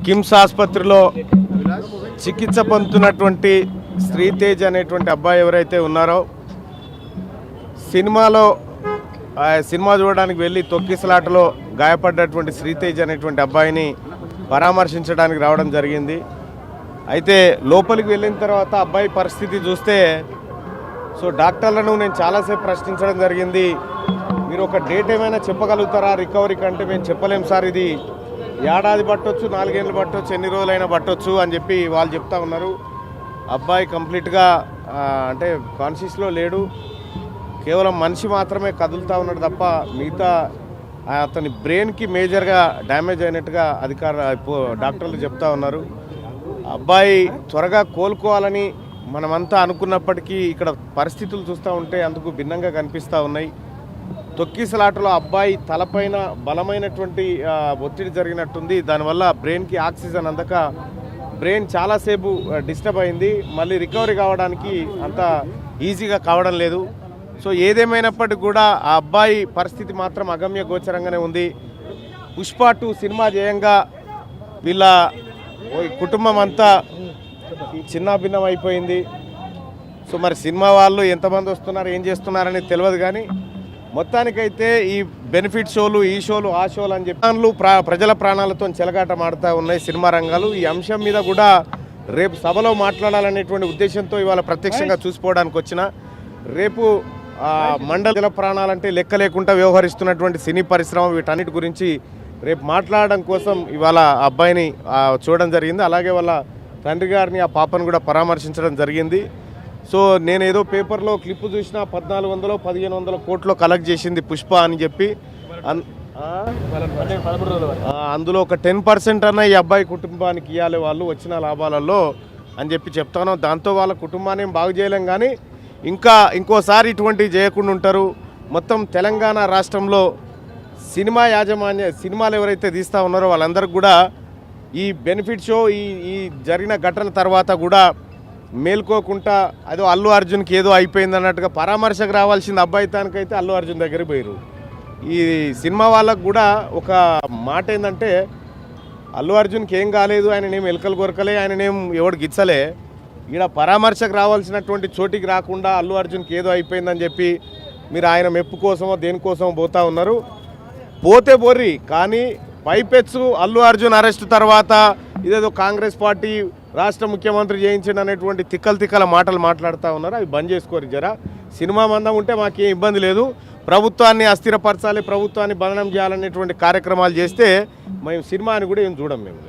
కిమ్స్ ఆసుపత్రిలో చికిత్స పొందుతున్నటువంటి శ్రీతేజ్ అనేటువంటి అబ్బాయి ఎవరైతే ఉన్నారో సినిమా చూడడానికి వెళ్ళి తొక్కిసలాటలో గాయపడ్డటువంటి శ్రీతేజ్ అనేటువంటి అబ్బాయిని పరామర్శించడానికి రావడం జరిగింది. అయితే లోపలికి వెళ్ళిన తర్వాత అబ్బాయి పరిస్థితి చూస్తే డాక్టర్లను నేను చాలాసేపు ప్రశ్నించడం జరిగింది. మీరు ఒక డేట్ ఏమైనా చెప్పగలుగుతారా రికవరీ కంటే? మేము చెప్పలేం సార్, ఇది ఏడాది పట్టొచ్చు, 4 ఏళ్ళు పట్టొచ్చు, ఎన్ని రోజులైనా పట్టొచ్చు అని చెప్పి వాళ్ళు చెప్తా ఉన్నారు. అబ్బాయి కంప్లీట్గా అంటే కాన్షియస్లో లేడు, కేవలం మనిషి మాత్రమే కదులుతూ ఉన్నాడు తప్ప మిగతా అతని బ్రెయిన్కి మేజర్గా డ్యామేజ్ అయినట్టుగా డాక్టర్లు చెప్తా ఉన్నారు. అబ్బాయి త్వరగా కోలుకోవాలని మనమంతా అనుకున్నప్పటికీ ఇక్కడ పరిస్థితులు చూస్తూ ఉంటే అందుకు భిన్నంగా కనిపిస్తూ ఉన్నాయి. తొక్కిసలాటలో అబ్బాయి తలపైన బలమైనటువంటి ఒత్తిడి జరిగినట్టుంది. దానివల్ల బ్రెయిన్కి ఆక్సిజన్ అందక బ్రెయిన్ చాలాసేపు డిస్టర్బ్ అయింది. మళ్ళీ రికవరీ కావడానికి అంత ఈజీగా కావడం లేదు. ఏదేమైనప్పటికీ కూడా ఆ అబ్బాయి పరిస్థితి మాత్రం అగమ్య గోచరంగానే ఉంది. పుష్ప 2 సినిమా చేయంగా వీళ్ళ కుటుంబం అంతా చిన్నాభిన్నం అయిపోయింది. మరి సినిమా వాళ్ళు ఎంతమంది వస్తున్నారు, ఏం చేస్తున్నారని తెలియదు. కానీ మొత్తానికైతే ఈ బెనిఫిట్ షోలు, ఈ షోలు, ఆ షోలు అని చెప్పి ప్రజల ప్రాణాలతో చెలగాట మాడుతూ ఉన్నాయి సినిమా రంగాలు. ఈ అంశం మీద కూడా రేపు సభలో మాట్లాడాలనేటువంటి ఉద్దేశంతో ఇవాళ ప్రత్యక్షంగా చూసిపోవడానికి వచ్చిన రేపు మండల ప్రాణాలంటే లెక్క లేకుండా వ్యవహరిస్తున్నటువంటి సినీ పరిశ్రమ వీటన్నిటి గురించి రేపు మాట్లాడడం కోసం ఇవాళ అబ్బాయిని చూడడం జరిగింది. అలాగే వాళ్ళ తండ్రి గారిని, ఆ పాపను కూడా పరామర్శించడం జరిగింది. నేను ఏదో పేపర్లో క్లిప్ చూసినా 1400-1500 కోట్లు కలెక్ట్ చేసింది పుష్ప అని చెప్పి, అందులో ఒక 10% అన్న ఈ అబ్బాయి కుటుంబానికి ఇవ్వాలి వాళ్ళు వచ్చిన లాభాలలో అని చెప్పి చెప్తాను. దాంతో వాళ్ళ కుటుంబాన్ని ఏం బాగు చేయలేం, కానీ ఇంకోసారి ఇటువంటివి చేయకుండా ఉంటారు. మొత్తం తెలంగాణ రాష్ట్రంలో సినిమాలు ఎవరైతే తీస్తూ ఉన్నారో వాళ్ళందరికీ కూడా ఈ బెనిఫిట్ షో ఈ జరిగిన ఘటన తర్వాత కూడా మేల్కోకుండా అదో అల్లు అర్జున్కి ఏదో అయిపోయింది అన్నట్టుగా పరామర్శకు రావాల్సింది అబ్బాయి తానికైతే అల్లు అర్జున్ దగ్గరికి పోయారు. ఈ సినిమా వాళ్ళకు కూడా ఒక మాట ఏంటంటే, అల్లు అర్జున్కి ఏం కాలేదు, ఆయననేం ఎలకలు కొరకలే, ఆయననేం ఎవడు గిచ్చలే, ఈడ పరామర్శకు రావాల్సినటువంటి చోటికి రాకుండా అల్లు అర్జున్కి ఏదో అయిపోయిందని చెప్పి మీరు ఆయన మెప్పు కోసమో దేనికోసమో పోతా ఉన్నారు. పోతే బోర్రి, కానీ పైపెచ్చు అల్లు అర్జున్ అరెస్ట్ తర్వాత ఇదేదో కాంగ్రెస్ పార్టీ రాష్ట్ర ముఖ్యమంత్రి చేయించండి అనేటువంటి తిక్కల మాటలు మాట్లాడుతూ ఉన్నారు. అవి బంద్ చేసుకోరు జరా. సినిమా మందం ఉంటే మాకేం ఇబ్బంది లేదు, ప్రభుత్వాన్ని అస్థిరపరచాలి, ప్రభుత్వాన్ని బంధనం చేయాలనేటువంటి కార్యక్రమాలు చేస్తే మేము సినిమాని కూడా ఏం చూడం మేము.